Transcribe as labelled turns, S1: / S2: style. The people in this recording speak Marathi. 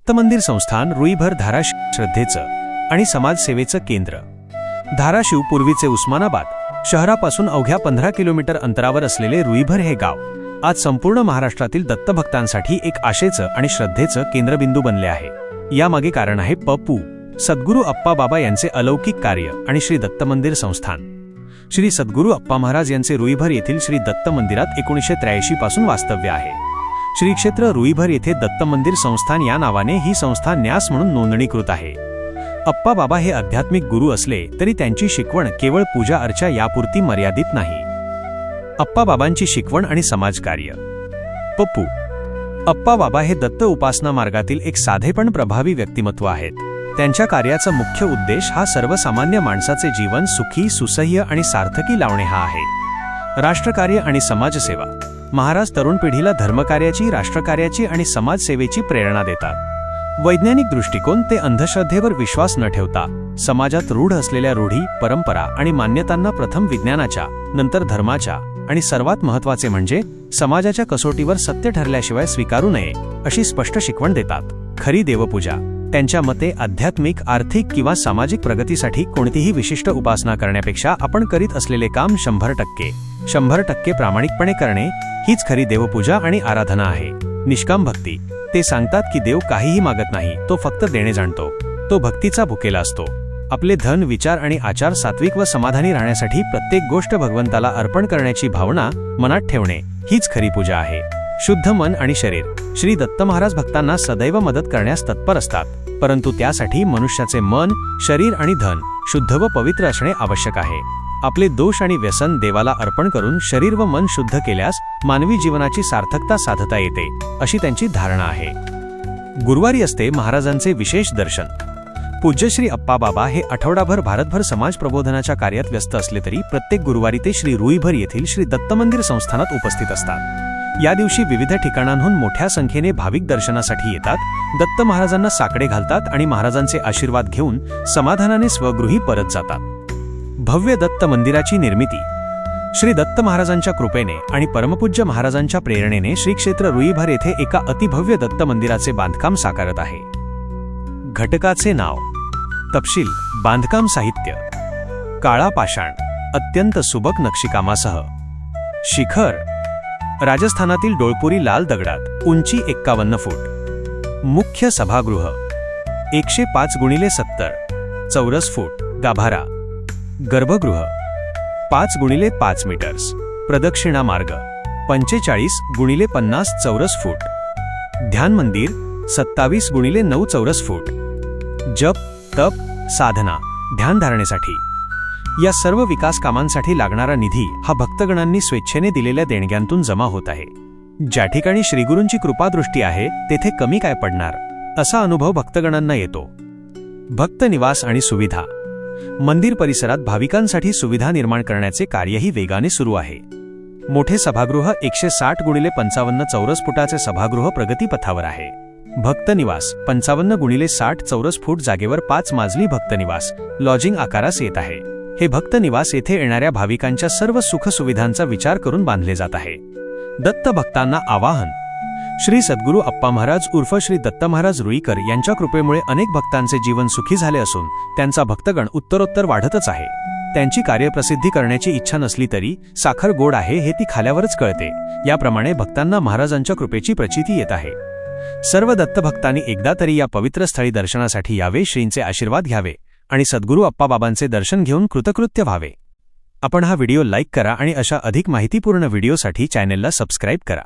S1: दत्तमंदिर संस्थान रुईभर धाराशिव श्रद्धेचं आणि समाजसेवेचं केंद्र। धाराशिव पूर्वीचे उस्मानाबाद शहरापासून अवघ्या 15 किलोमीटर अंतरावर असलेले रुईभर हे गाव आज संपूर्ण महाराष्ट्रातील दत्तभक्तांसाठी एक आशेचं आणि श्रद्धेचं केंद्रबिंदू बनले आहे। यामागे कारण आहे पप्पू सद्गुरू अप्पा बाबा यांचे अलौकिक कार्य आणि श्री दत्तमंदिर संस्थान। श्री सद्गुरू अप्पा महाराज यांचे रुईभर येथील श्री दत्त मंदिरात 1983 पासून वास्तव्य आहे। श्री क्षेत्र रुईभर येथे दत्तमंदिर संस्थान या नावाने ही संस्था न्यास म्हणून नोंदणीकृत आहे। अप्पा बाबा हे आध्यात्मिक गुरु असले तरी त्यांची शिकवण केवळ पूजा अर्चा यापुरती मर्यादित नाही। अप्पा बाबांची शिकवण आणि समाजकार्य। पप्पू अप्पा बाबा हे दत्त उपासना मार्गातील एक साधे पण प्रभावी व्यक्तिमत्व आहेत। त्यांच्या कार्याचा मुख्य उद्देश हा सर्वसामान्य माणसाचे जीवन सुखी सुसह्य आणि सार्थकी लावणे हा आहे। राष्ट्रकार्य आणि समाजसेवा। महाराज तरुण पिढीला धर्मकार्याची राष्ट्रकार्याची आणि समाजसेवेची प्रेरणा देतात। वैज्ञानिक दृष्टिकोन ते अंधश्रद्धेवर विश्वास न ठेवता समाजात रूढ असलेल्या रूढी परंपरा आणि मान्यतांना प्रथम विज्ञानाच्या नंतर धर्माच्या आणि सर्वात महत्त्वाचे म्हणजे समाजाच्या कसोटीवर सत्य ठरल्याशिवाय स्वीकारू नये अशी स्पष्ट शिकवण देतात। खरी देवपूजा। त्यांच्या मते आध्यात्मिक आर्थिक किंवा सामाजिक प्रगतीसाठी कोणतीही विशिष्ट उपासना करण्यापेक्षा आपण करीत असलेले काम 100% प्रामाणिकपणे करणे हीच खरी देवपूजा आणि आराधना आहे। निष्काम भक्ती। ते सांगतात की देव काहीही मागत नाही, तो फक्त देणे जाणतो। तो भक्तीचा भुकेला असतो। आपले धन विचार आणि आचार सात्विक व समाधानी राहण्यासाठी प्रत्येक गोष्ट भगवंताला अर्पण करण्याची भावना मनात ठेवणे हीच खरी पूजा आहे। शुद्ध मन आणि शरीर। श्री दत्त महाराज भक्तांना सदैव मदत करण्यास तत्पर असतात, परंतु त्यासाठी मनुष्याचे मन शरीर आणि धन शुद्ध व पवित्र असणे आवश्यक आहे। आपले दोष आणि व्यसन देवाला अर्पण करून शरीर व मन शुद्ध केल्यास मानवी जीवनाची सार्थकता साधता येते अशी त्यांची धारणा आहे। गुरुवारी असते महाराजांचे विशेष दर्शन। पूज्य श्री अप्पा बाबा हे आठवडाभर भारतभर समाज प्रबोधनाच्या कार्यात व्यस्त असले तरी प्रत्येक गुरुवारी ते श्री रुईभर येथील श्री दत्तमंदिर संस्थानात उपस्थित असतात। या दिवशी विविध ठिकाणांहून मोठ्या संख्येने भाविक दर्शनासाठी येतात, दत्त महाराजांना साकडे घालतात आणि महाराजांचे आशीर्वाद घेऊन समाधानाने स्वगृही परत जातात। भव्य दत्त मंदिराची निर्मिती। श्री दत्त महाराजांच्या कृपेने आणि परमपूज्य महाराजांच्या प्रेरणेने श्री क्षेत्र रुईभर येथे एका अतिभव्य दत्त मंदिराचे बांधकाम साकारत आहे। घटकाचे नाव। तपशील। बांधकाम साहित्य काळा पाषाण अत्यंत सुबक नक्षीकामासह। शिखर राजस्थानातील डोळपुरी लाल दगडात, उंची 51 फूट। मुख्य सभागृह 105x70 चौरस फूट गाभारा। गर्भगृह 5x5 मीटर्स। प्रदक्षिणा मार्ग 45x50 चौरस फूट। ध्यान मंदिर 27x9 चौरस फूट। जप तप साधना ध्यान धारणेसाठी या सर्व विकास कामांसाठी लागणारा निधी हा भक्तगणांनी स्वेच्छेने दिलेल्या देणग्यांतून जमा होत आहे। ज्या ठिकाणी श्रीगुरूंची कृपादृष्टी आहे तेथे कमी काय पडणार असा अनुभव भक्तगणांना येतो। भक्त निवास आणि सुविधा। मंदिर परिसरात भाविकांसाठी सुविधा निर्माण करण्याचे कार्यही वेगाने सुरू आहे। मोठे सभागृह 160x55 चौरस फुटाचे सभागृह प्रगतीपथावर आहे। भक्त निवास 55x60 चौरस फूट जागेवर 5 मजली भक्त निवास लॉजिंग आकारास येत आहे। हे भक्त निवास येथे येणाऱ्या भाविकांच्या सर्व सुखसुविधांचा विचार करून बांधले जात आहे। दत्त भक्तांना आवाहन। श्री सद्गुरू अप्पा महाराज उर्फ श्री दत्त महाराज रुईकर यांच्या कृपेमुळे अनेक भक्तांचे जीवन सुखी झाले असून त्यांचा भक्तगण उत्तरोत्तर वाढतच आहे। त्यांची कार्यप्रसिद्धी करण्याची इच्छा नसली तरी साखर गोड आहे हे ती खाल्यावरच कळते। याप्रमाणे भक्तांना महाराजांच्या कृपेची प्रचिती येत आहे। सर्व दत्तभक्तांनी एकदा तरी या पवित्र स्थळी दर्शनासाठी यावे, श्रींचे आशीर्वाद घ्यावे आणि सद्गुरू अप्पा बाबांचे दर्शन घेऊन कृतकृत्य व्हावे। आपण हा व्हिडिओ लाईक करा आणि अशा अधिक माहितीपूर्ण व्हिडिओसाठी चॅनेलला सबस्क्राईब करा।